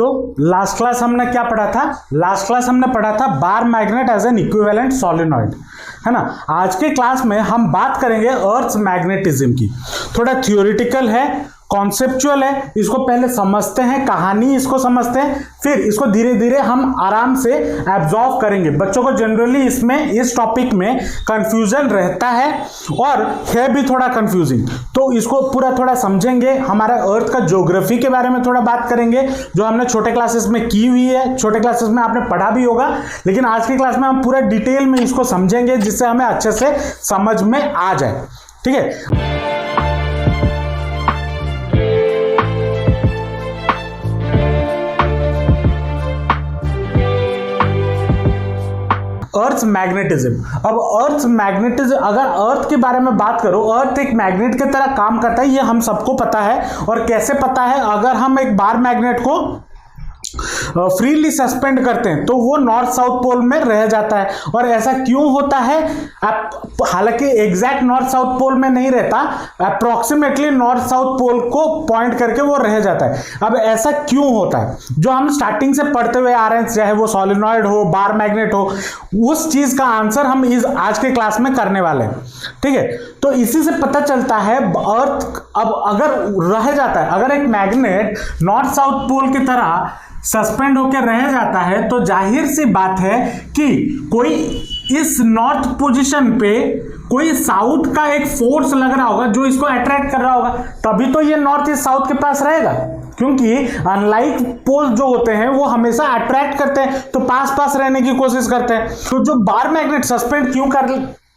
तो last class हमने क्या पढ़ा था? लास्ट क्लास हमने पढ़ा था bar magnet as an equivalent solenoid, है ना। आज के क्लास में हम बात करेंगे अर्थ मैग्नेटिज्म की। थोड़ा थियोरिटिकल है, कॉन्सेप्चुअल है, इसको पहले समझते हैं, कहानी इसको समझते हैं, फिर इसको धीरे धीरे हम आराम से एब्जॉर्व करेंगे। बच्चों को जनरली इसमें इस टॉपिक में कंफ्यूजन रहता है और है भी थोड़ा कंफ्यूजिंग, तो इसको पूरा थोड़ा समझेंगे। हमारा अर्थ का ज्योग्राफी के बारे में थोड़ा बात करेंगे जो हमने छोटे क्लासेस में की हुई है, छोटे क्लासेस में आपने पढ़ा भी होगा, लेकिन आज की क्लास में हम पूरा डिटेल में इसको समझेंगे जिससे हमें अच्छे से समझ में आ जाए, ठीक है। अर्थ मैग्नेटिज्म। अब अर्थ मैग्नेटिज्म, अगर अर्थ के बारे में बात करो, अर्थ एक मैग्नेट की तरह काम करता है, ये हम सबको पता है। और कैसे पता है? अगर हम एक बार मैग्नेट को फ्रीली सस्पेंड करते हैं तो वो नॉर्थ साउथ पोल में रह जाता है। और ऐसा क्यों होता है? हालांकि एग्जैक्ट नॉर्थ साउथ पोल में नहीं रहता, अप्रोक्सीमेटली नॉर्थ साउथ पोल को पॉइंट करके वो रह जाता है। अब ऐसा क्यों होता है? जो हम स्टार्टिंग से पढ़ते हुए आ रहे हैं, चाहे वो सोलेनॉइड हो, बार मैग्नेट हो, उस चीज का आंसर हम इस आज के क्लास में करने वाले हैं, ठीक है। तो इसी से पता चलता है अर्थ अब अगर रह जाता है, अगर एक मैग्नेट नॉर्थ साउथ पोल की तरह सस्पेंड होकर रह जाता है तो जाहिर सी बात है कि कोई इस नॉर्थ पोजीशन पे कोई साउथ का एक फोर्स लग रहा होगा जो इसको अट्रैक्ट कर रहा होगा, तभी तो ये नॉर्थ ईस्ट साउथ के पास रहेगा। क्योंकि अनलाइक पोल जो होते हैं वो हमेशा अट्रैक्ट करते हैं, तो पास पास रहने की कोशिश करते हैं। तो जो बार मैग्नेट सस्पेंड क्यों कर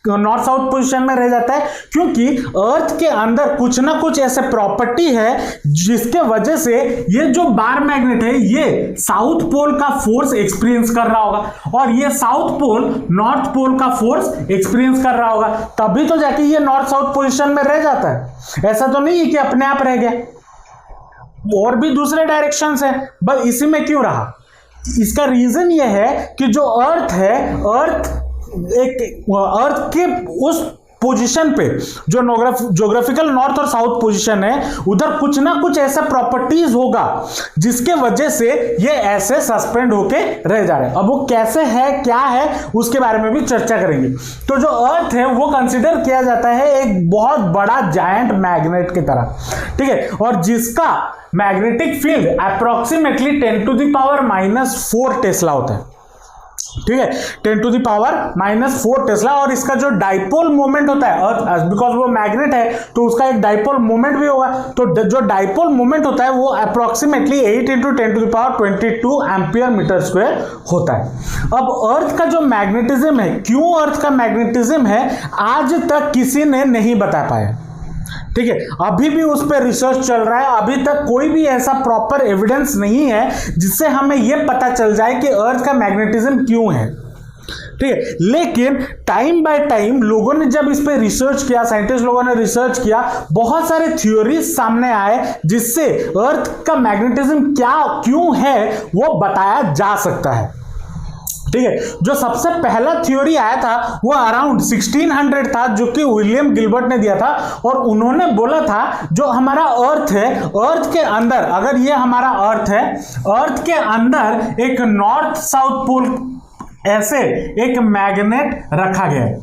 नॉर्थ साउथ पोजीशन में रह जाता है? क्योंकि अर्थ के अंदर कुछ ना कुछ ऐसे प्रॉपर्टी है जिसके वजह से ये जो बार मैग्नेट है ये साउथ पोल का फोर्स एक्सपीरियंस कर रहा होगा और ये साउथ पोल नॉर्थ पोल का फोर्स एक्सपीरियंस कर रहा होगा, तभी तो जाके ये नॉर्थ साउथ पोजीशन में रह जाता है। ऐसा तो नहीं है कि अपने आप रह गया, और भी दूसरे डायरेक्शन है, बस इसी में क्यों रहा? इसका रीजन ये है कि जो अर्थ है, अर्थ के उस पोजीशन पे जो ज्योग्राफिकल नॉर्थ और साउथ पोजीशन है, उधर कुछ ना कुछ ऐसा प्रॉपर्टीज होगा जिसके वजह से ये ऐसे सस्पेंड होके रह जा रहे हैं। अब वो कैसे है, क्या है, उसके बारे में भी चर्चा करेंगे। तो जो अर्थ है वो कंसिडर किया जाता है एक बहुत बड़ा जायंट मैग्नेट की तरह, ठीक है, और जिसका मैग्नेटिक फील्ड अप्रोक्सीमेटली 10⁻⁻⁴ टेस्ला होता है, ठीक है, 10⁻⁻⁴ टेस्ला। और इसका जो डाइपोल मोमेंट होता है, अर्थ बिकॉज वो मैग्नेट है तो उसका एक डाइपोल मोमेंट भी होगा, तो जो डाइपोल मोमेंट होता है वो अप्रोक्सीमेटली 8 × 10⁻22 एम्पियर मीटर स्क्वायर होता है। अब अर्थ का जो मैग्नेटिज्म है, क्यों अर्थ का मैग्नेटिज्म है, आज तक किसी ने नहीं बता पाया, ठीक है। अभी भी उस पर रिसर्च चल रहा है, अभी तक कोई भी ऐसा प्रॉपर एविडेंस नहीं है जिससे हमें यह पता चल जाए कि अर्थ का मैग्नेटिज्म क्यों है, ठीक है। लेकिन टाइम बाय टाइम लोगों ने जब इस पे रिसर्च किया, साइंटिस्ट लोगों ने रिसर्च किया, बहुत सारे थ्योरीज सामने आए जिससे अर्थ का मैग्नेटिज्म क्यों है वो बताया जा सकता है, ठीक है। जो सबसे पहला थ्योरी आया था वो अराउंड 1600 था, जो कि विलियम गिलबर्ट ने दिया था, और उन्होंने बोला था जो हमारा अर्थ है, अर्थ के अंदर, अगर ये हमारा अर्थ है, अर्थ के अंदर एक नॉर्थ साउथ पोल ऐसे एक मैग्नेट रखा गया है,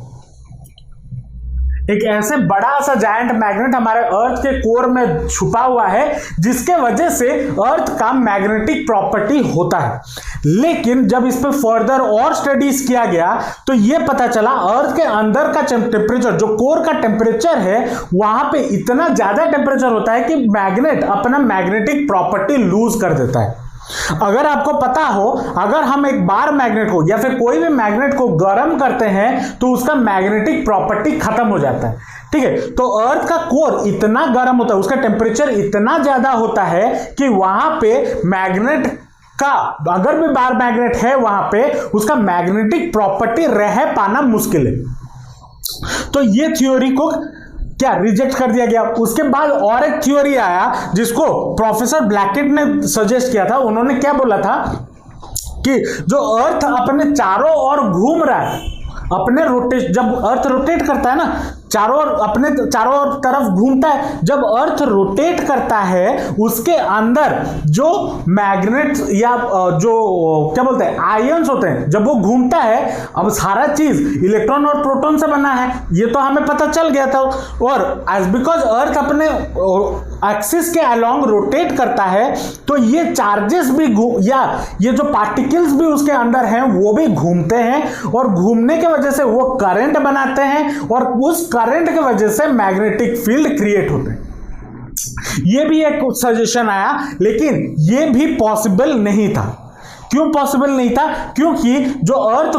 एक ऐसे बड़ा सा जायंट मैग्नेट हमारे अर्थ के कोर में छुपा हुआ है जिसके वजह से अर्थ का मैग्नेटिक प्रॉपर्टी होता है। लेकिन जब इस पे फर्दर और स्टडीज किया गया तो यह पता चला अर्थ के अंदर का टेम्परेचर, जो कोर का टेम्परेचर है, वहां पे इतना ज्यादा टेम्परेचर होता है कि मैग्नेट अपना मैग्नेटिक प्रॉपर्टी लूज कर देता है। अगर आपको पता हो, अगर हम एक बार मैग्नेट को या फिर कोई भी मैग्नेट को गर्म करते हैं तो उसका मैग्नेटिक प्रॉपर्टी खत्म हो जाता है, ठीक है। तो अर्थ का कोर इतना गर्म होता है, उसका टेम्परेचर इतना ज्यादा होता है कि वहां पे मैग्नेट का, अगर भी बार मैग्नेट है वहां पे, उसका मैग्नेटिक प्रॉपर्टी रह पाना मुश्किल है। तो ये थ्योरी को क्या रिजेक्ट कर दिया गया। उसके बाद और एक थ्योरी आया जिसको प्रोफेसर ब्लैकेट ने सजेस्ट किया था। उन्होंने क्या बोला था कि जो अर्थ अपने चारों ओर घूम रहा है, अपने जब अर्थ रोटेट करता है ना, अपने चारों तरफ घूमता है। जब अर्थ रोटेट करता है उसके अंदर जो मैग्नेट या जो क्या बोलते हैं आयंस होते हैं, जब वो घूमता है, अब सारा चीज इलेक्ट्रॉन और प्रोटॉन से बना है, ये तो हमें पता चल गया था। और एज बिकॉज अर्थ अपने एक्सिस के अलोंग रोटेट करता है, तो ये चार्जेस भी या ये जो पार्टिकल्स भी उसके अंदर हैं वो भी घूमते हैं, और घूमने के वजह से वो करंट बनाते हैं, और उस करंट की वजह से मैग्नेटिक फील्ड क्रिएट होते हैं। ये भी एक सजेशन आया, लेकिन ये भी पॉसिबल नहीं था। क्यों पॉसिबल नहीं था? क्योंकि जो अर्थ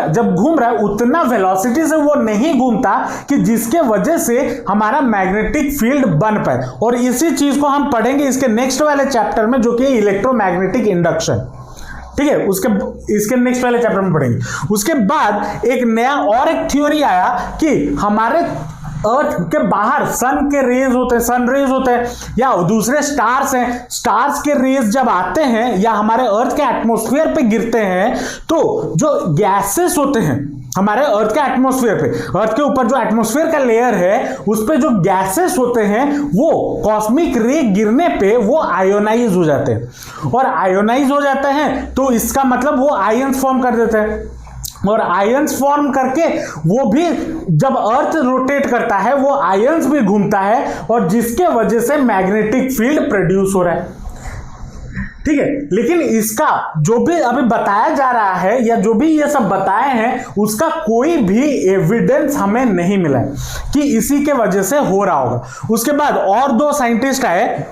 जब घूम रहा है उतना वेलोसिटी से वो नहीं घूमता कि जिसके वजह से हमारा मैग्नेटिक फील्ड बन पाए। और इसी चीज को हम पढ़ेंगे इसके नेक्स्ट वाले चैप्टर में, जो कि इलेक्ट्रोमैग्नेटिक इंडक्शन। ठीक है, इसके नेक्स्ट वाले चैप्टर में पढ़ेंगे। उसके बाद एक नया और एक थ्योरी आया कि हमारे अर्थ के बाहर सन रेज होते हैं या दूसरे स्टार्स हैं, स्टार्स के रेज जब आते हैं या हमारे अर्थ के एटमॉस्फेयर पे गिरते हैं, तो जो गैसेस होते हैं हमारे अर्थ के एटमॉस्फेयर पे, अर्थ के ऊपर जो एटमॉस्फेयर का लेयर है उस पे जो गैसेस होते हैं वो कॉस्मिक रे गिरने पे वो आयोनाइज हो जाते हैं, और आयोनाइज हो जाते हैं तो इसका मतलब वो आयंस फॉर्म कर देते हैं, और आयंस फॉर्म करके वो भी जब अर्थ रोटेट करता है वो आयंस भी घूमता है, और जिसके वजह से मैग्नेटिक फील्ड प्रोड्यूस हो रहा है। ठीक है, लेकिन इसका जो भी अभी बताया जा रहा है या जो भी ये सब बताए हैं उसका कोई भी एविडेंस हमें नहीं मिला है कि इसी के वजह से हो रहा होगा। उसके बाद और दो साइंटिस्ट आए,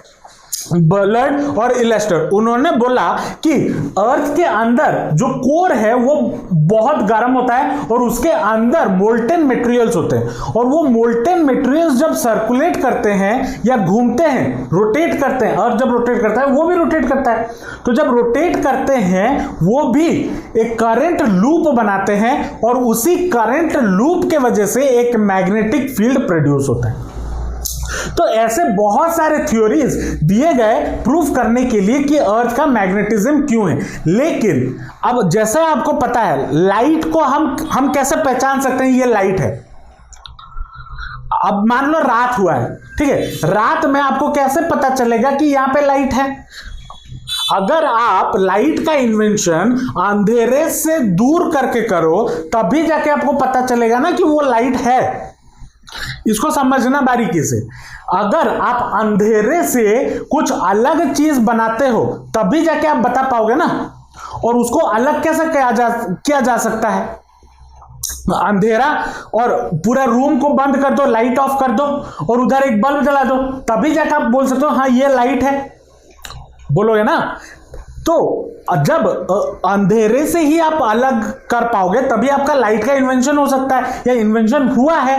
बर्लैंड और इलेस्टर। उन्होंने बोला कि अर्थ के अंदर जो कोर है वो बहुत गर्म होता है और उसके अंदर मोल्टेन मटेरियल्स होते हैं, और वो मोल्टेन मटेरियल्स जब सर्कुलेट करते हैं या घूमते हैं, रोटेट करते हैं, अर्थ जब रोटेट करता है वो भी रोटेट करता है, तो जब रोटेट करते हैं वो भी एक करंट लूप बनाते हैं, और उसी करंट लूप के वजह से एक मैग्नेटिक फील्ड प्रोड्यूस होता है। तो ऐसे बहुत सारे थ्योरीज दिए गए प्रूफ करने के लिए कि अर्थ का मैग्नेटिज्म क्यों है। लेकिन अब जैसा आपको पता है लाइट को हम कैसे पहचान सकते हैं ये लाइट है। अब मान लो रात हुआ है, ठीक है, रात में आपको कैसे पता चलेगा कि यहां पे लाइट है? अगर आप लाइट का इन्वेंशन अंधेरे से दूर करके करो तभी जाके आपको पता चलेगा ना कि वो लाइट है। इसको समझना बारीकी से। अगर आप अंधेरे से कुछ अलग चीज बनाते हो तभी जाके आप बता पाओगे ना, और उसको अलग कैसे किया जा सकता है? अंधेरा और पूरा रूम को बंद कर दो, लाइट ऑफ कर दो और उधर एक बल्ब जला दो, तभी जाके आप बोल सकते हो हाँ ये लाइट है, बोलोगे ना। तो जब अंधेरे से ही आप अलग कर पाओगे तभी आपका लाइट का इन्वेंशन हो सकता है या इन्वेंशन हुआ है।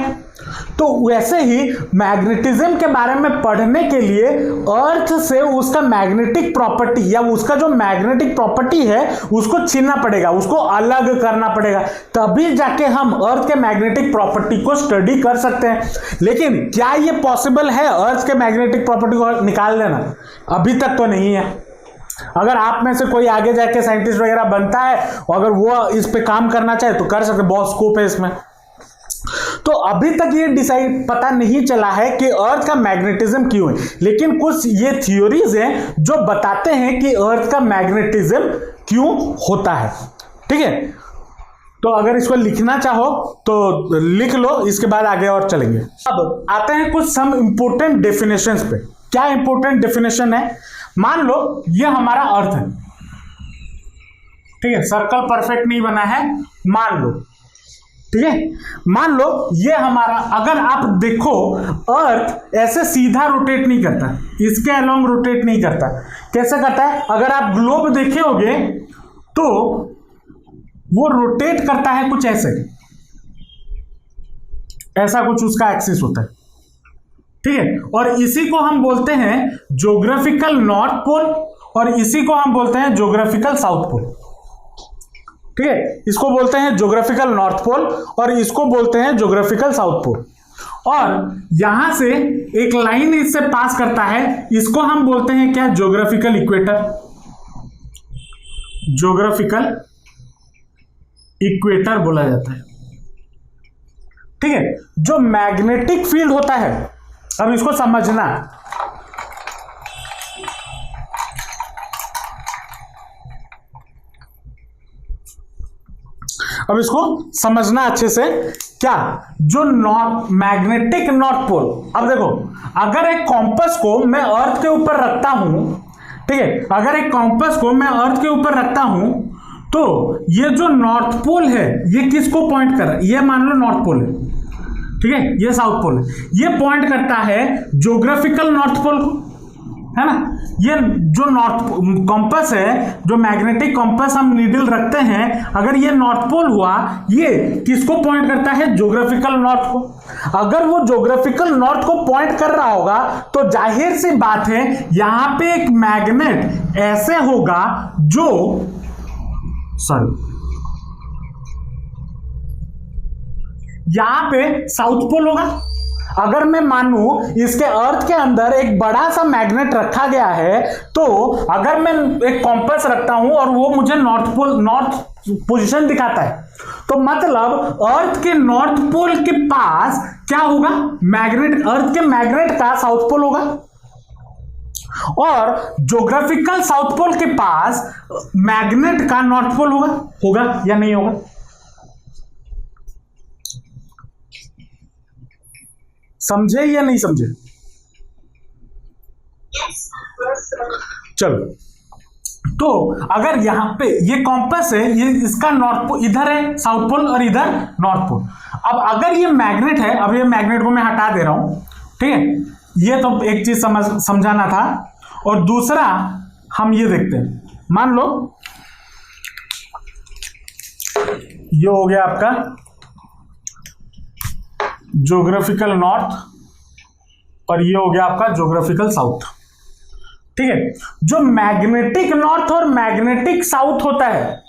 तो वैसे ही मैग्नेटिज्म के बारे में पढ़ने के लिए अर्थ से उसका मैग्नेटिक प्रॉपर्टी या उसका जो मैग्नेटिक प्रॉपर्टी है उसको छीनना पड़ेगा, उसको अलग करना पड़ेगा, तभी जाके हम अर्थ के मैग्नेटिक प्रॉपर्टी को स्टडी कर सकते हैं। लेकिन क्या ये पॉसिबल है अर्थ के मैग्नेटिक प्रॉपर्टी को निकाल देना? अभी तक तो नहीं है। अगर आप में से कोई आगे जाके साइंटिस्ट वगैरह बनता है और अगर वो इस पे काम करना चाहे तो कर सकते, बहुत स्कोप है इसमें। तो अभी तक ये डिसाइड पता नहीं चला है कि अर्थ का मैग्नेटिज्म क्यों है, लेकिन कुछ ये थ्योरीज हैं जो बताते हैं कि अर्थ का मैग्नेटिज्म क्यों होता है। ठीक है, तो अगर इसको लिखना चाहो तो लिख लो, इसके बाद आगे और चलेंगे। अब आते हैं कुछ सम इंपोर्टेंट डेफिनेशंस पे। क्या इंपोर्टेंट डेफिनेशन है? मान लो ये हमारा अर्थ है, ठीक है, सर्कल परफेक्ट नहीं बना है, मान लो, ठीक है, मान लो ये हमारा, अगर आप देखो अर्थ ऐसे सीधा रोटेट नहीं करता, इसके अलोंग रोटेट नहीं करता। कैसे करता है? अगर आप ग्लोब देखे होगे तो वो रोटेट करता है कुछ ऐसे, ऐसा कुछ उसका एक्सिस होता है, ठीक है, और इसी को हम बोलते हैं ज्योग्राफिकल नॉर्थ पोल और इसी को हम बोलते हैं ज्योग्राफिकल साउथ पोल। ठीक है, इसको बोलते हैं ज्योग्राफिकल नॉर्थ पोल और इसको बोलते हैं ज्योग्राफिकल साउथ पोल। और यहां से एक लाइन इससे पास करता है, इसको हम बोलते हैं क्या? Geographical equator. ज्योग्राफिकल इक्वेटर बोला जाता है। ठीक है, जो मैग्नेटिक फील्ड होता है, अब इसको समझना, अब इसको समझना अच्छे से। क्या, जो मैग्नेटिक नॉर्थ पोल, अब देखो, अगर एक कॉम्पस को मैं अर्थ के ऊपर रखता हूं, ठीक है, अगर एक कॉम्पस को मैं अर्थ के ऊपर रखता हूं, तो ये जो नॉर्थ पोल है ये किसको पॉइंट कर रहा है, ये मान लो नॉर्थ पोल है, ठीक है, ये साउथ पोल है, ये पॉइंट करता है ज्योग्राफिकल नॉर्थ पोल को, है ना। ये जो नॉर्थ कॉम्पस है, जो मैग्नेटिक कॉम्पस हम नीडल रखते हैं, अगर ये नॉर्थ पोल हुआ, ये किसको पॉइंट करता है, ज्योग्राफिकल नॉर्थ को। अगर वो ज्योग्राफिकल नॉर्थ को पॉइंट कर रहा होगा तो जाहिर सी बात है यहां पे एक मैग्नेट ऐसे होगा जो, यहां पे साउथ पोल होगा। अगर मैं मानूं इसके अर्थ के अंदर एक बड़ा सा मैग्नेट रखा गया है, तो अगर मैं एक कॉम्पस रखता हूं और वो मुझे नॉर्थ पोजीशन दिखाता है, तो मतलब अर्थ के नॉर्थ पोल के पास क्या होगा, मैग्नेट, अर्थ के मैग्नेट का साउथ पोल होगा, और ज्योग्राफिकल साउथ पोल के पास मैग्नेट का नॉर्थ पोल होगा या नहीं होगा। समझे या नहीं समझे? चलो, तो अगर यहां पे ये कॉम्पस है, ये इसका नॉर्थ पोल इधर है, साउथ पोल, और इधर नॉर्थ पोल। अब अगर ये मैग्नेट है, अब ये मैग्नेट को मैं हटा दे रहा हूं, ठीक है, ये तो एक चीज समझाना था। और दूसरा हम ये देखते हैं, मान लो ये हो गया आपका ज्योग्राफिकल नॉर्थ, और ये हो गया आपका ज्योग्राफिकल साउथ, ठीक है। जो मैग्नेटिक नॉर्थ और मैग्नेटिक साउथ होता है,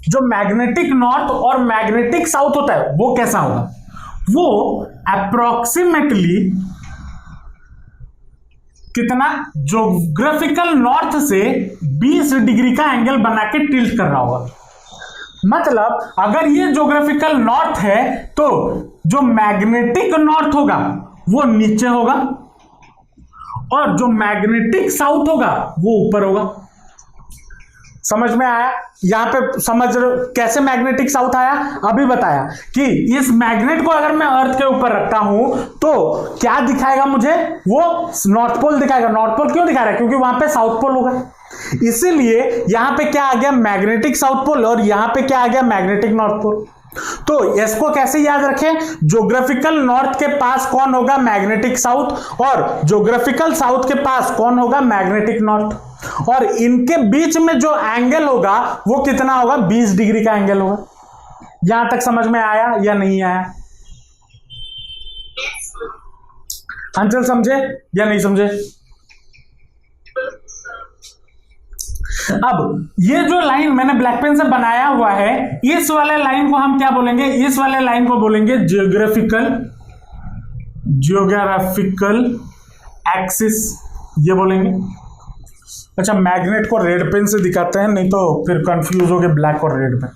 जो मैग्नेटिक नॉर्थ और मैग्नेटिक साउथ होता है वो कैसा होगा, वो अप्रोक्सीमेटली कितना, ज्योग्राफिकल नॉर्थ से 20 डिग्री का एंगल बना के टिल्ट कर रहा होगा। मतलब अगर ये ज्योग्राफिकल नॉर्थ है तो जो मैग्नेटिक नॉर्थ होगा वो नीचे होगा, और जो मैग्नेटिक साउथ होगा वो ऊपर होगा। समझ में आया? यहां पे समझ कैसे मैग्नेटिक साउथ आया, अभी बताया कि इस मैग्नेट को अगर मैं अर्थ के ऊपर रखता हूं तो क्या दिखाएगा मुझे, वो नॉर्थ पोल दिखाएगा। नॉर्थ पोल क्यों दिखा रहा है, क्योंकि वहां पे साउथ पोल होगा, इसीलिए यहां पे क्या आ गया, मैग्नेटिक साउथ पोल, और यहां पे क्या आ गया, मैग्नेटिक नॉर्थ पोल। तो इसको कैसे याद रखें, ज्योग्राफिकल नॉर्थ के पास कौन होगा, मैग्नेटिक साउथ, और ज्योग्राफिकल साउथ के पास कौन होगा, मैग्नेटिक नॉर्थ, और इनके बीच में जो एंगल होगा वो कितना होगा, 20 डिग्री का एंगल होगा। यहां तक समझ में आया या नहीं आया? अंचल समझे या नहीं समझे? अब ये जो लाइन मैंने ब्लैक पेन से बनाया हुआ है, इस वाले लाइन को हम क्या बोलेंगे, इस वाले लाइन को बोलेंगे ज्योग्राफिकल एक्सिस, ये बोलेंगे। अच्छा, मैग्नेट को रेड पेन से दिखाते हैं, नहीं तो फिर कंफ्यूज हो गए ब्लैक और रेड में।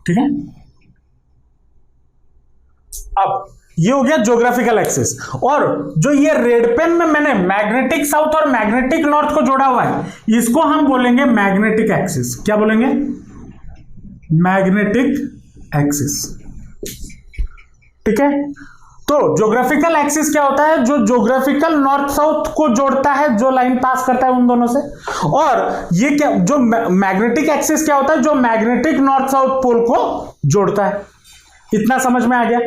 ठीक है, अब ये हो गया ज्योग्राफिकल एक्सिस, और जो ये रेड पेन में मैंने मैग्नेटिक साउथ और मैग्नेटिक नॉर्थ को जोड़ा हुआ है, इसको हम बोलेंगे मैग्नेटिक एक्सिस। क्या बोलेंगे, मैग्नेटिक एक्सिस, ठीक है। तो ज्योग्राफिकल एक्सिस क्या होता है, जो ज्योग्राफिकल नॉर्थ साउथ को जोड़ता है, जो लाइन पास करता है उन दोनों से। और ये क्या, जो मैग्नेटिक एक्सिस क्या होता है, जो मैग्नेटिक नॉर्थ साउथ पोल को जोड़ता है। इतना समझ में आ गया?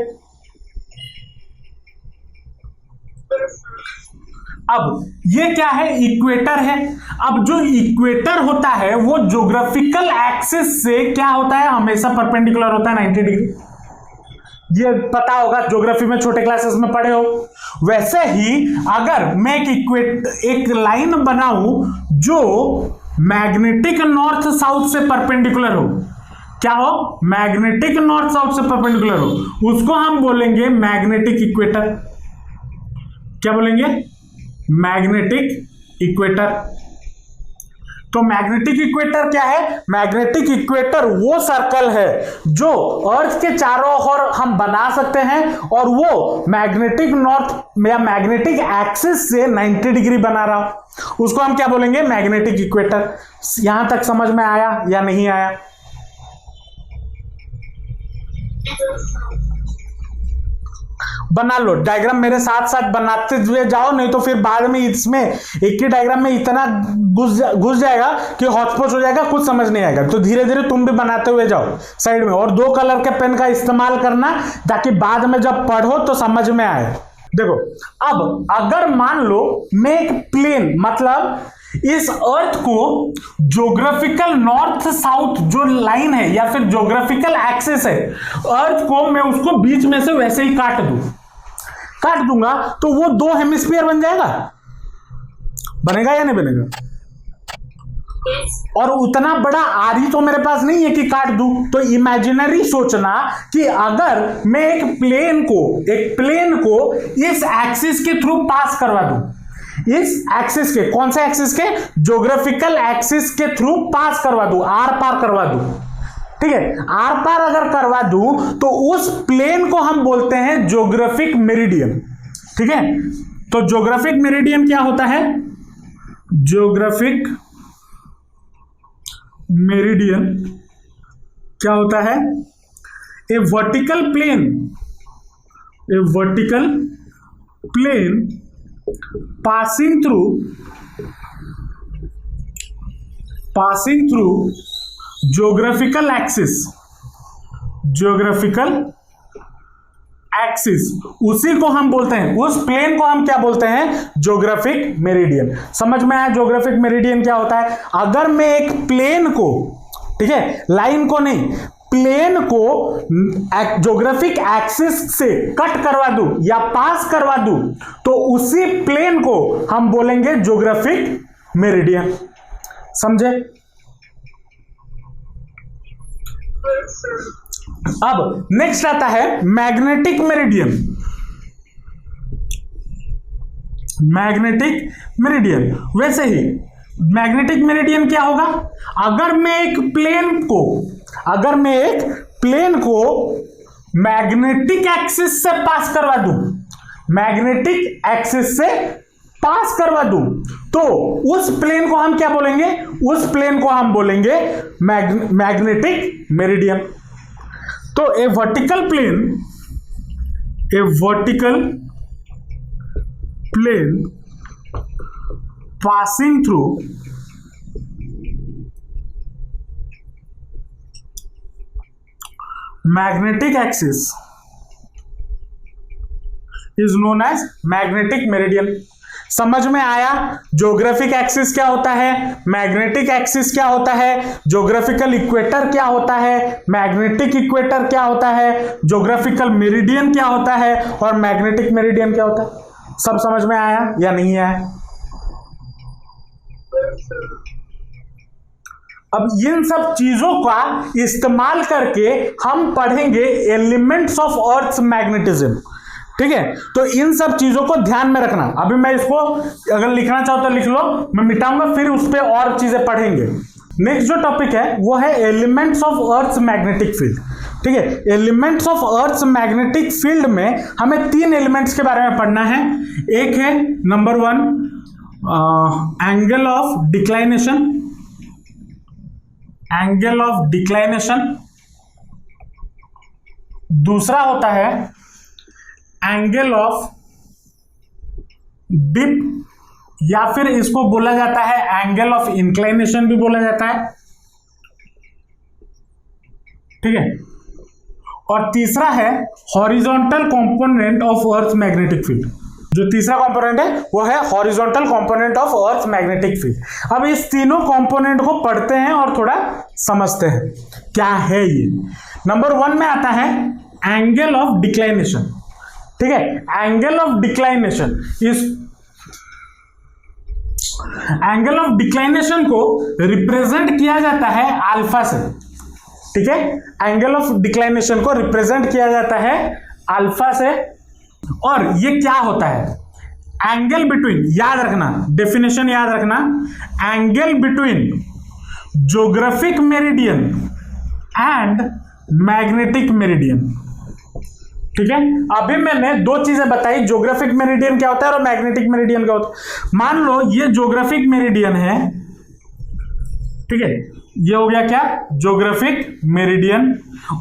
अब ये क्या है, इक्वेटर है। अब जो इक्वेटर होता है वो ज्योग्राफिकल एक्सिस से क्या होता है, हमेशा परपेंडिकुलर होता है 90 डिग्री। ये पता होगा, ज्योग्राफी में छोटे क्लासेस में पढ़े हो। वैसे ही अगर मैं एक लाइन बनाऊं जो मैग्नेटिक नॉर्थ साउथ से परपेंडिकुलर हो, क्या हो, मैग्नेटिक नॉर्थ साउथ से परपेंडिकुलर हो, उसको हम बोलेंगे मैग्नेटिक इक्वेटर। क्या बोलेंगे, मैग्नेटिक इक्वेटर। तो मैग्नेटिक इक्वेटर क्या है, मैग्नेटिक इक्वेटर वो सर्कल है जो अर्थ के चारों ओर हम बना सकते हैं और वो मैग्नेटिक नॉर्थ या मैग्नेटिक एक्सिस से 90 डिग्री बना रहा हो, उसको हम क्या बोलेंगे, मैग्नेटिक इक्वेटर। यहां तक समझ में आया या नहीं आया? बना लो डायग्राम, मेरे साथ साथ बनाते हुए जाओ, नहीं तो फिर बाद में इसमें एक ही डायग्राम में इतना घुस जाएगा कि हॉचपॉच हो जाएगा, कुछ समझ नहीं आएगा। तो धीरे धीरे तुम भी बनाते हुए जाओ साइड में, और 2 कलर के पेन का इस्तेमाल करना ताकि बाद में जब पढ़ो तो समझ में आए। देखो, अब अगर मान लो मैं एक प्लेन, मतलब इस अर्थ को ज्योग्राफिकल नॉर्थ साउथ जो लाइन है या फिर ज्योग्राफिकल एक्सिस है, अर्थ को मैं उसको बीच में से वैसे ही काट दूंगा तो वो 2 हेमिस्फीयर बन जाएगा, बनेगा या नहीं बनेगा? और उतना बड़ा आरी तो मेरे पास नहीं है कि काट दूं। तो इमेजिनरी सोचना कि अगर मैं एक प्लेन को इस एक्सिस के थ्रू पास करवा दूं, इस एक्सिस के, कौन से एक्सिस के, ज्योग्राफिकल एक्सिस के थ्रू पास करवा दूं, आर पार करवा दूं, ठीक है, आर पार अगर करवा दूं तो उस प्लेन को हम बोलते हैं ज्योग्राफिक मेरिडियन। ठीक है, तो ज्योग्राफिक मेरिडियन क्या होता है, ज्योग्राफिक मेरिडियन क्या होता है, a vertical plane passing through geographical axis, उसी को हम बोलते हैं, उस प्लेन को हम क्या बोलते हैं, ज्योग्राफिक मेरिडियन। समझ में आया ज्योग्राफिक मेरिडियन क्या होता है? अगर मैं एक प्लेन को, ठीक है, लाइन को नहीं, प्लेन को ज्योग्राफिक एक्सिस से कट करवा दूं या पास करवा दूं तो उसी प्लेन को हम बोलेंगे ज्योग्राफिक मेरिडियन। समझे? अब नेक्स्ट आता है मैग्नेटिक मेरिडियन। मैग्नेटिक मेरिडियन, वैसे ही मैग्नेटिक मेरिडियन क्या होगा, अगर मैं एक प्लेन को मैग्नेटिक एक्सिस से पास करवा दूं, मैग्नेटिक एक्सिस से पास करवा दूं तो उस प्लेन को हम क्या बोलेंगे, उस प्लेन को हम बोलेंगे मैग्नेटिक मेरिडियन। तो a vertical plane passing through magnetic axis is known as magnetic meridian। समझ में आया ज्योग्राफिक एक्सिस क्या होता है, मैग्नेटिक एक्सिस क्या होता है, ज्योग्राफिकल इक्वेटर क्या होता है, मैग्नेटिक इक्वेटर क्या होता है, ज्योग्राफिकल मेरिडियन क्या होता है और मैग्नेटिक मेरिडियन क्या होता है। सब समझ में आया या नहीं आया? अब इन सब चीजों का इस्तेमाल करके हम पढ़ेंगे एलिमेंट्स ऑफ अर्थ मैग्नेटिज्म। ठीक है, तो इन सब चीजों को ध्यान में रखना। अभी मैं इसको अगर लिखना चाहो तो लिख लो, मैं मिटाऊंगा, फिर उस पर और चीजें पढ़ेंगे। नेक्स्ट जो टॉपिक है वो है elements of earth magnetic field. ठीक है, elements of earth magnetic field में हमें 3 एलिमेंट्स के बारे में पढ़ना है। एक है नंबर 1 एंगल ऑफ डिक्लाइनेशन, दूसरा होता है एंगल ऑफ डिप, या फिर इसको बोला जाता है एंगल ऑफ इंक्लाइनेशन भी बोला जाता है। ठीक है, और तीसरा है horizontal component of earth magnetic field. जो तीसरा कंपोनेंट है वो है horizontal component of earth magnetic field. अब इस तीनों कंपोनेंट को पढ़ते हैं और थोड़ा समझते हैं क्या है ये। नंबर 1 में आता है एंगल ऑफ डिक्लाइनेशन, ठीक है, एंगल ऑफ डिक्लाइनेशन, इस एंगल ऑफ डिक्लाइनेशन को रिप्रेजेंट किया जाता है अल्फा से, ठीक है, एंगल ऑफ डिक्लाइनेशन को रिप्रेजेंट किया जाता है अल्फा से। और ये क्या होता है, एंगल बिटवीन, याद रखना, डेफिनेशन याद रखना, angle between geographic meridian and magnetic meridian, ठीक है। अभी मैंने दो चीजें बताई, ज्योग्राफिक मेरिडियन क्या होता है और मैग्नेटिक मेरिडियन क्या होता है। मान लो ये ज्योग्राफिक मेरिडियन है, ठीक है, ये हो गया क्या, ज्योग्राफिक मेरिडियन,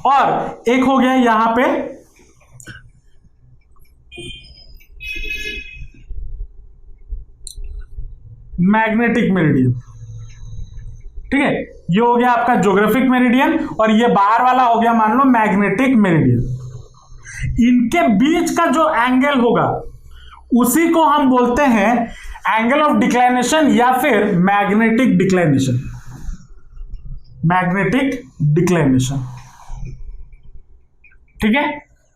और एक हो गया यहां पे मैग्नेटिक मेरिडियन, ठीक है, ये हो गया आपका ज्योग्राफिक मेरिडियन, और ये बाहर वाला हो गया मान लो मैग्नेटिक मेरिडियन। इनके बीच का जो एंगल होगा उसी को हम बोलते हैं एंगल ऑफ डिक्लाइनेशन या फिर मैग्नेटिक डिक्लाइनेशन, मैग्नेटिक डिक्लाइनेशन, ठीक है।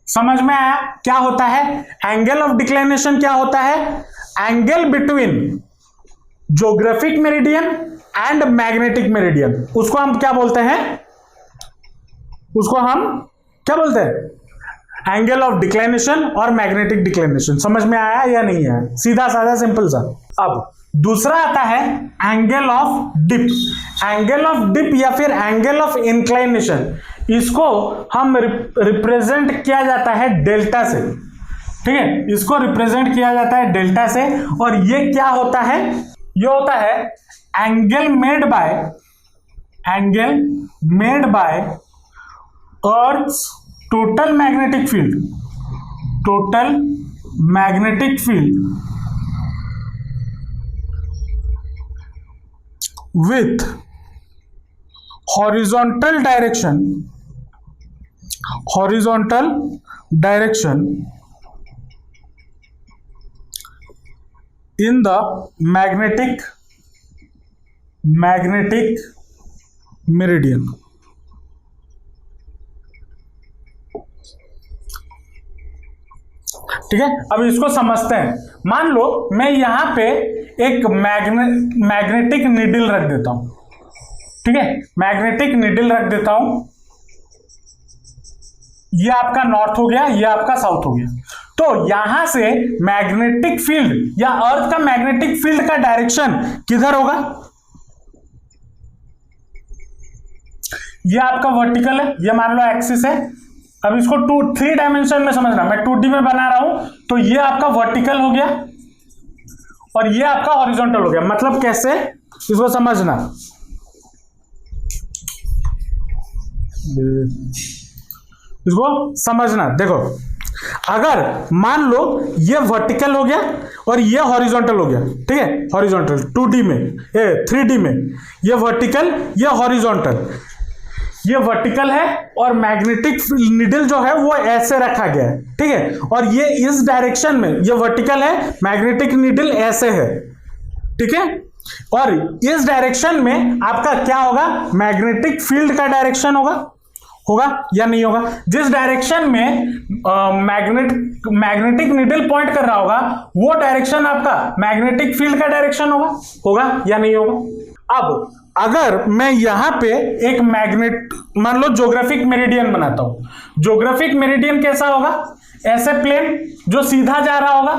समझ में आया क्या होता है एंगल ऑफ डिक्लाइनेशन, क्या होता है, angle between geographic meridian and magnetic meridian, उसको हम क्या बोलते हैं, उसको हम क्या बोलते हैं, एंगल ऑफ डिक्लाइनेशन और मैग्नेटिक डिक्लाइनेशन। समझ में आया या नहीं आया, सीधा साधा सिंपल सा। अब दूसरा आता है angle of dip, angle of dip या फिर एंगल ऑफ इंक्लाइनेशन, इसको हम रिप्रेजेंट किया जाता है डेल्टा से, ठीक है, इसको रिप्रेजेंट किया जाता है डेल्टा से। और ये क्या होता है, ये होता है angle made by earth's total magnetic field with horizontal direction in the magnetic meridian, ठीक है। अब इसको समझते हैं, मान लो मैं यहां पे एक मैग्नेटिक नीडल रख देता हूं, ठीक है, मैग्नेटिक नीडल रख देता हूं, ये आपका नॉर्थ हो गया, ये आपका साउथ हो गया। तो यहां से मैग्नेटिक फील्ड या अर्थ का मैग्नेटिक फील्ड का डायरेक्शन किधर होगा, ये आपका वर्टिकल है, ये मान लो एक्सिस है। अब इसको 3 डायमेंशन में समझना, मैं 2D में बना रहा हूं, तो ये आपका वर्टिकल हो गया और ये आपका हॉरिजॉन्टल हो गया। मतलब कैसे, इसको समझना, इसको समझना, देखो, अगर मान लो ये वर्टिकल हो गया और ये हॉरिजॉन्टल हो गया, ठीक है, हॉरिजॉन्टल 2D में, 3D में, ये वर्टिकल, ये हॉरिजॉन्टल, ये वर्टिकल है और मैग्नेटिक नीडल जो है वो ऐसे रखा गया है, ठीक है, और ये इस डायरेक्शन में, ये वर्टिकल है, मैग्नेटिक नीडल ऐसे है, ठीक है, और इस डायरेक्शन में आपका क्या होगा, मैग्नेटिक फील्ड का डायरेक्शन होगा या नहीं होगा। जिस डायरेक्शन में मैग्नेटिक नीडल पॉइंट कर रहा होगा वो डायरेक्शन आपका मैग्नेटिक फील्ड का डायरेक्शन होगा या नहीं होगा। अब अगर मैं यहां पे एक मान लो ज्योग्राफिक मेरिडियन बनाता हूं, ज्योग्राफिक मेरिडियन कैसा होगा, ऐसे प्लेन जो सीधा जा रहा होगा,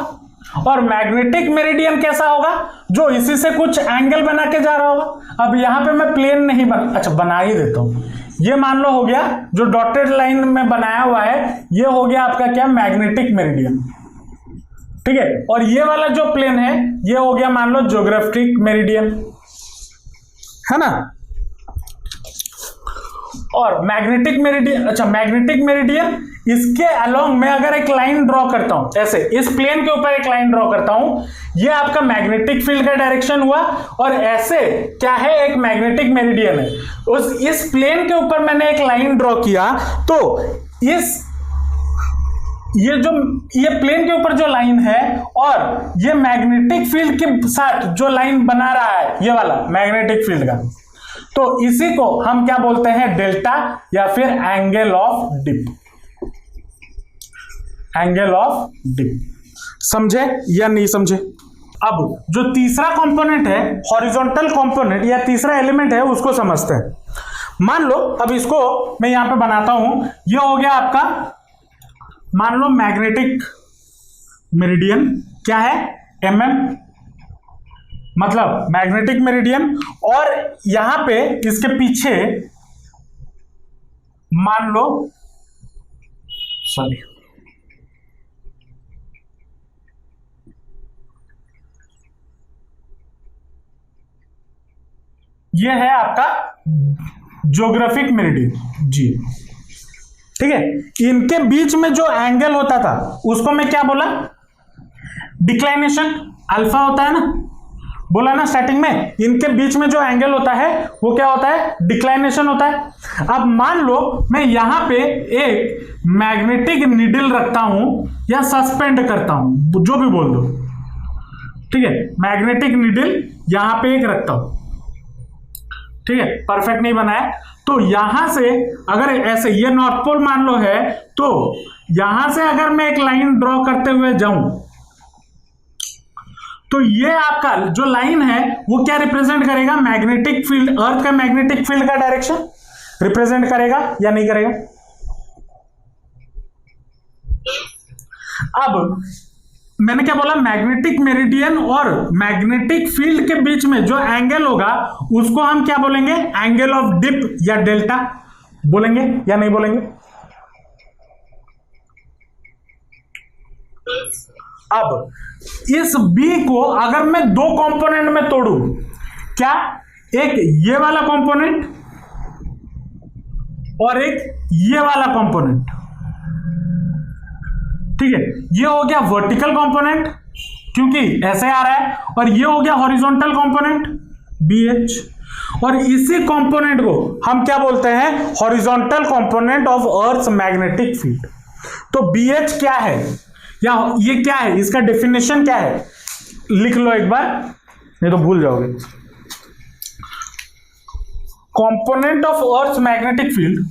और मैग्नेटिक मेरिडियन कैसा होगा, जो इसी से कुछ एंगल बना के जा रहा होगा। अब यहां पे मैं प्लेन नहीं बना ही देता हूं, ये मान लो हो गया जो डॉटेड लाइन में बनाया हुआ है, ये हो गया आपका क्या, मैग्नेटिक मेरिडियन, ठीक है, और ये वाला जो प्लेन है ये हो गया मान लो ज्योग्राफिक मेरिडियन, है ना। और मैग्नेटिक मेरिडियन, इसके अलोंग मैं अगर एक लाइन ड्रॉ करता हूं, ऐसे इस प्लेन के ऊपर एक लाइन ड्रॉ करता हूं, ये आपका मैग्नेटिक फील्ड का डायरेक्शन हुआ, और ऐसे क्या है, एक मैग्नेटिक मेरिडियन है, इस प्लेन के ऊपर मैंने एक लाइन ड्रॉ किया, तो ये प्लेन के ऊपर जो लाइन है और ये मैग्नेटिक फील्ड के साथ जो लाइन बना रहा है, ये वाला मैग्नेटिक फील्ड का, तो इसी को हम क्या बोलते हैं, डेल्टा या फिर angle of dip, angle of dip. समझे या नहीं समझे? अब जो तीसरा कंपोनेंट है हॉरिजॉन्टल कंपोनेंट या तीसरा एलिमेंट है उसको समझते हैं। मान लो अब इसको मैं यहां पे बनाता हूं, ये हो गया आपका मान लो मैग्नेटिक मेरिडियन, क्या है mm, मतलब मैग्नेटिक मेरिडियन, और यहां पे इसके पीछे मान लो सॉरी ये है आपका ज्योग्राफिक मेरिडियन जी, ठीक है। इनके बीच में जो एंगल होता था उसको मैं क्या बोला, डिक्लाइनेशन, अल्फा होता है ना, बोला ना स्टार्टिंग में। इनके बीच में जो एंगल होता है वो क्या होता है, डिक्लाइनेशन होता है। अब मान लो मैं यहां पे एक मैग्नेटिक नीडल रखता हूं या सस्पेंड करता हूं, जो भी बोल दो, ठीक है। मैग्नेटिक नीडल यहां पे एक रखता हूं, ठीक है, परफेक्ट नहीं बनाया। तो यहां से अगर ऐसे ये नॉर्थ पोल मान लो है, तो यहां से अगर मैं एक लाइन ड्रॉ करते हुए जाऊं तो ये आपका जो लाइन है वो क्या रिप्रेजेंट करेगा, मैग्नेटिक फील्ड, अर्थ का मैग्नेटिक फील्ड का डायरेक्शन रिप्रेजेंट करेगा या नहीं करेगा। अब मैंने क्या बोला, मैग्नेटिक मेरिडियन और मैग्नेटिक फील्ड के बीच में जो एंगल होगा उसको हम क्या बोलेंगे, एंगल ऑफ डिप या डेल्टा बोलेंगे या नहीं बोलेंगे। अब इस बी को अगर मैं दो कंपोनेंट में तोड़ूं, क्या, एक ये वाला कंपोनेंट और एक ये वाला कंपोनेंट, ठीक है, ये हो गया वर्टिकल कंपोनेंट क्योंकि ऐसे आ रहा है, और ये हो गया हॉरिजॉन्टल कंपोनेंट BH, और इसी कंपोनेंट को हम क्या बोलते हैं, horizontal component of earth magnetic field. तो BH क्या है या ये क्या है, इसका डेफिनेशन क्या है, लिख लो एक बार नहीं तो भूल जाओगे। Component of earth magnetic field,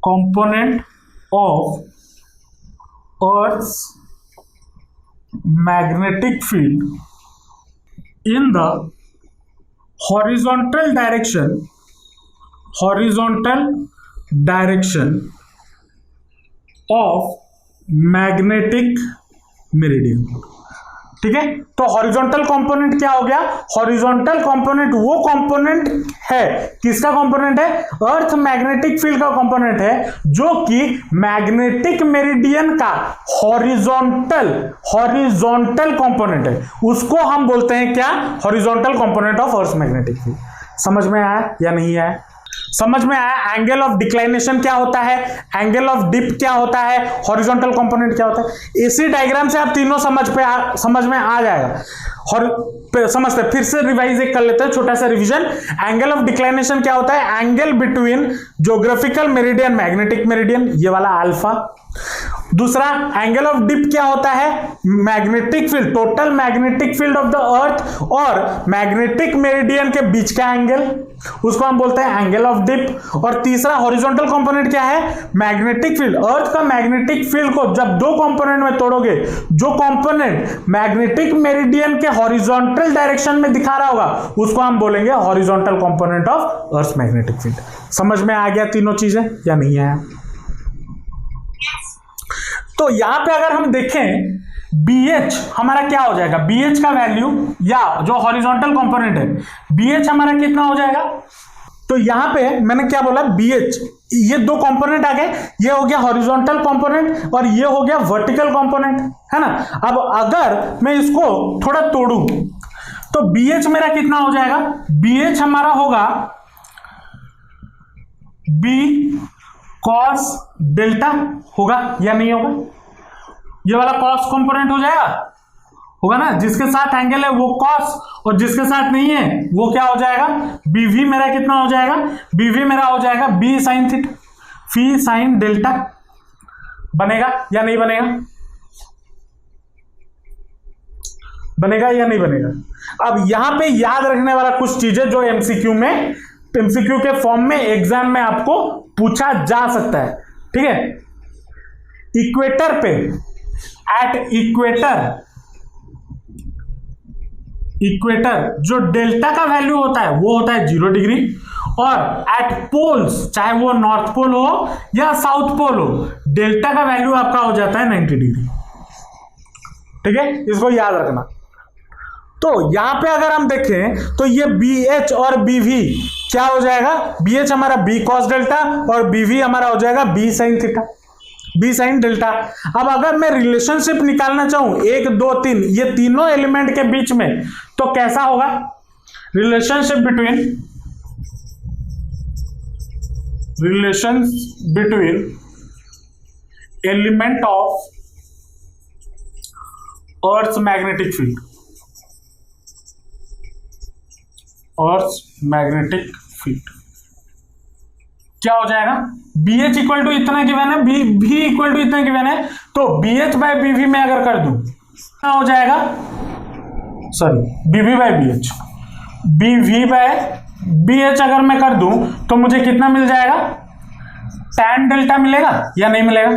component of Earth's magnetic field in the horizontal direction of magnetic meridian, ठीक है। तो हॉरिजॉन्टल कंपोनेंट क्या हो गया, हॉरिजॉन्टल कंपोनेंट वो कंपोनेंट है, किसका कंपोनेंट है, अर्थ मैग्नेटिक फील्ड का कंपोनेंट है, जो कि मैग्नेटिक मेरिडियन का हॉरिजॉन्टल कंपोनेंट है, उसको हम बोलते हैं क्या, horizontal component of earth magnetic field. समझ में आया या नहीं आया, समझ में आया। एंगल ऑफ डिक्लाइनेशन क्या होता है, एंगल ऑफ डिप क्या होता है, हॉरिजॉन्टल कंपोनेंट क्या होता है। इसी डायग्राम से आप तीनों समझ में आ जाएगा। और समझते फिर से रिवाइज एक कर लेते हैं, छोटा सा रिवीजन। एंगल ऑफ डिक्लाइनेशन क्या होता है, angle between geographical meridian magnetic meridian, ये वाला अल्फा। दूसरा एंगल ऑफ डिप क्या होता है, magnetic field, total magnetic field of the earth और मैग्नेटिक मेरिडियन के बीच का एंगल, उसको हम बोलते हैं एंगल ऑफ डिप। और तीसरा हॉरिजॉन्टल कंपोनेंट क्या है, मैग्नेटिक फील्ड, अर्थ का मैग्नेटिक फील्ड को जब दो कंपोनेंट में तोड़ोगे, जो कंपोनेंट मैग्नेटिक मेरिडियन के हॉरिजॉन्टल डायरेक्शन में दिखा रहा होगा उसको हम बोलेंगे horizontal component of earth magnetic field. समझ में आ गया तीनों चीजें या नहीं आया। तो यहां पे अगर हम देखें BH हमारा क्या हो जाएगा, BH का वैल्यू या जो हॉरिजॉन्टल कंपोनेंट है BH हमारा कितना हो जाएगा। तो यहां पे मैंने क्या बोला, BH, ये दो कंपोनेंट आ गए, ये हो गया हॉरिजॉन्टल कंपोनेंट और ये हो गया वर्टिकल कंपोनेंट, है ना। अब अगर मैं इसको थोड़ा तोड़ूं तो BH मेरा कितना हो जाएगा, BH हमारा होगा B cos डेल्टा, होगा या नहीं होगा, ये वाला cos कंपोनेंट हो जाएगा, होगा ना, जिसके साथ एंगल है वो cos और जिसके साथ नहीं है वो क्या हो जाएगा, BV मेरा कितना हो जाएगा, BV मेरा हो जाएगा B sin थीटा, फी साइन डेल्टा। बनेगा या नहीं बनेगा, बनेगा या नहीं बनेगा। अब यहां पे याद रखने वाला कुछ चीजें जो एमसीक्यू के फॉर्म में एग्जाम में आपको पूछा जा सकता है, ठीक है। इक्वेटर पे, एट इक्वेटर जो डेल्टा का वैल्यू होता है वो होता है 0 डिग्री, और एट पोल्स, चाहे वो नॉर्थ पोल हो या साउथ पोल हो, डेल्टा का वैल्यू आपका हो जाता है 90 डिग्री। ठीक है, इसको याद रखना। तो यहां पे अगर हम देखें तो ये BH और BV क्या हो जाएगा, BH हमारा B cos डेल्टा और BV हमारा हो जाएगा B sin theta, B sin delta. अब अगर मैं रिलेशनशिप निकालना चाहूं 1 2 3 ये तीनों एलिमेंट के बीच में, तो कैसा होगा relationship between element of earth magnetic field, magnetic field क्या हो जाएगा, BH इक्वल टू इतना गिवन है, B इक्वल टू इतना गिवन है, तो BH बाय BV में अगर कर दूं क्या हो जाएगा, sorry BV by BH, BV by BH अगर मैं कर दूं तो मुझे कितना मिल जाएगा, tan डेल्टा मिलेगा या नहीं मिलेगा।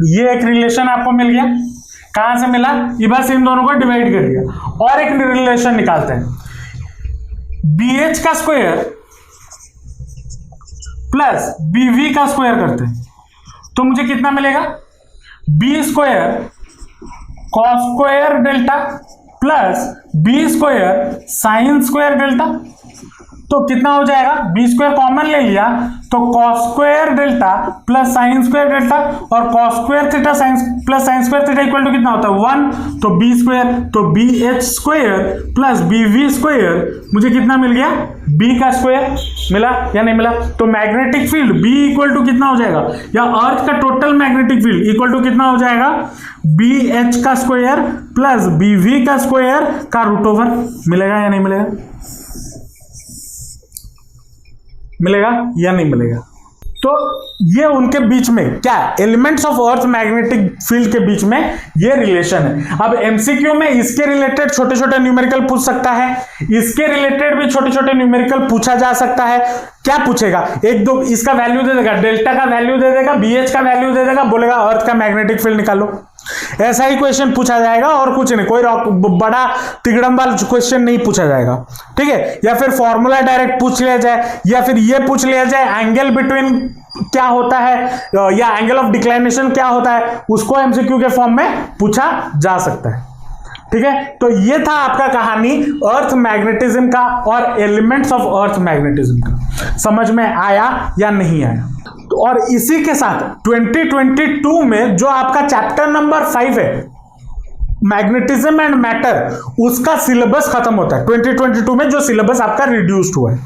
ये एक रिलेशन आपको मिल गया, कहां से मिला, ये बस इन दोनों को डिवाइड कर दिया। और एक रिलेशन निकालते हैं, BH का स्क्वायर प्लस BV का स्क्वायर करते हैं तो मुझे कितना मिलेगा, B square cos square delta plus B square sine square delta, तो कितना हो जाएगा, B स्क्वायर कॉमन ले लिया तो cos square delta plus sine square delta, और cos square theta plus sine square theta equal to कितना होता है 1, तो B स्क्वायर, तो BH square plus BV square मुझे कितना मिल गया, B का स्क्वायर मिला या नहीं मिला। तो magnetic field B equal to कितना हो जाएगा, या अर्थ का total magnetic field equal to कितना हो जाएगा, BH का स्क्वायर प्लस BV का स्क्वायर का रूट ओवर, मिलेगा या नहीं मिलेगा, मिलेगा या नहीं मिलेगा। तो ये उनके बीच में क्या, elements of earth magnetic field के बीच में ये रिलेशन है। अब एमसीक्यू में इसके रिलेटेड छोटे छोटे न्यूमेरिकल पूछ सकता है, इसके रिलेटेड भी छोटे छोटे न्यूमेरिकल पूछा जा सकता है। क्या पूछेगा, एक दो इसका वैल्यू दे देगा, डेल्टा का वैल्यू दे देगा, BH का वैल्यू दे देगा, बोलेगा अर्थ का मैग्नेटिक फील्ड निकालो। ऐसा ही क्वेश्चन पूछा जाएगा और कुछ नहीं, कोई बड़ा तिगड़म वाला क्वेश्चन नहीं पूछा जाएगा। ठीक है, या फिर फॉर्मूला डायरेक्ट पूछ लिया जाए, या फिर ये पूछ लिया जाए एंगल बिटवीन क्या होता है, या एंगल ऑफ डिक्लाइनेशन क्या होता है, उसको एमसीक्यू के फॉर्म में पूछा जा सकता है। ठीक है, तो ये था आपका कहानी अर्थ मैग्नेटिज्म का और एलिमेंट्स ऑफ अर्थ मैग्नेटिज्म का। समझ में आया या नहीं आया। तो और इसी के साथ 2022 में जो आपका चैप्टर नंबर 5 है मैग्नेटिज्म एंड मैटर, उसका सिलेबस खत्म होता है 2022 में, जो सिलेबस आपका रिड्यूस्ड हुआ है।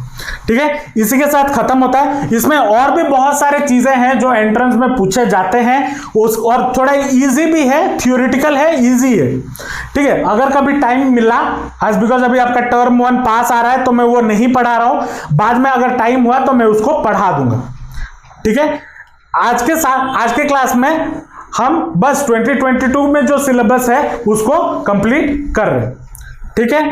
ठीक है, इसी के साथ खत्म होता है। इसमें और भी बहुत सारे चीजें हैं जो एंट्रेंस में पूछे जाते हैं, और थोड़ा इजी भी है, थियोरिटिकल है, इजी है। ठीक है, अगर कभी टाइम मिला, आज बिकॉज अभी आपका टर्म 1 पास आ रहा है तो मैं वो नहीं पढ़ा रहा हूं, बाद में अगर टाइम हुआ तो मैं उसको पढ़ा दूंगा। ठीक है, आज के क्लास में हम बस 2022 में जो सिलेबस है उसको कंप्लीट कर रहे हैं। ठीक है,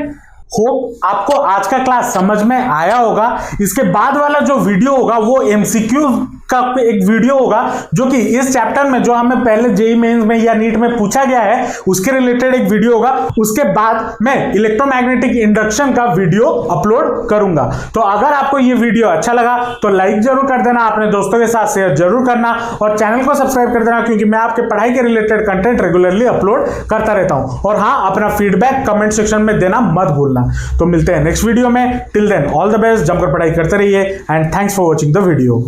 होप आपको आज का क्लास समझ में आया होगा। इसके बाद वाला जो वीडियो होगा वो एमसीक्यू का एक वीडियो होगा, जो कि इस चैप्टर में जो हमें पहले जेईई मेंस में या नीट में पूछा गया है उसके रिलेटेड एक वीडियो होगा। उसके बाद मैं इलेक्ट्रोमैग्नेटिक इंडक्शन का वीडियो अपलोड करूंगा। तो अगर आपको ये वीडियो अच्छा लगा तो लाइक जरूर कर देना, अपने दोस्तों के साथ शेयर जरूर करना, और चैनल को सब्सक्राइब कर देना, क्योंकि मैं आपके पढ़ाई के रिलेटेड कंटेंट रेगुलरली अपलोड करता रहता हूं। और हाँ, अपना फीडबैक कमेंट सेक्शन में देना मत भूलना। तो मिलते हैं नेक्स्ट वीडियो में। Till then all the best, जमकर पढ़ाई करते रहिए and thanks for watching the video.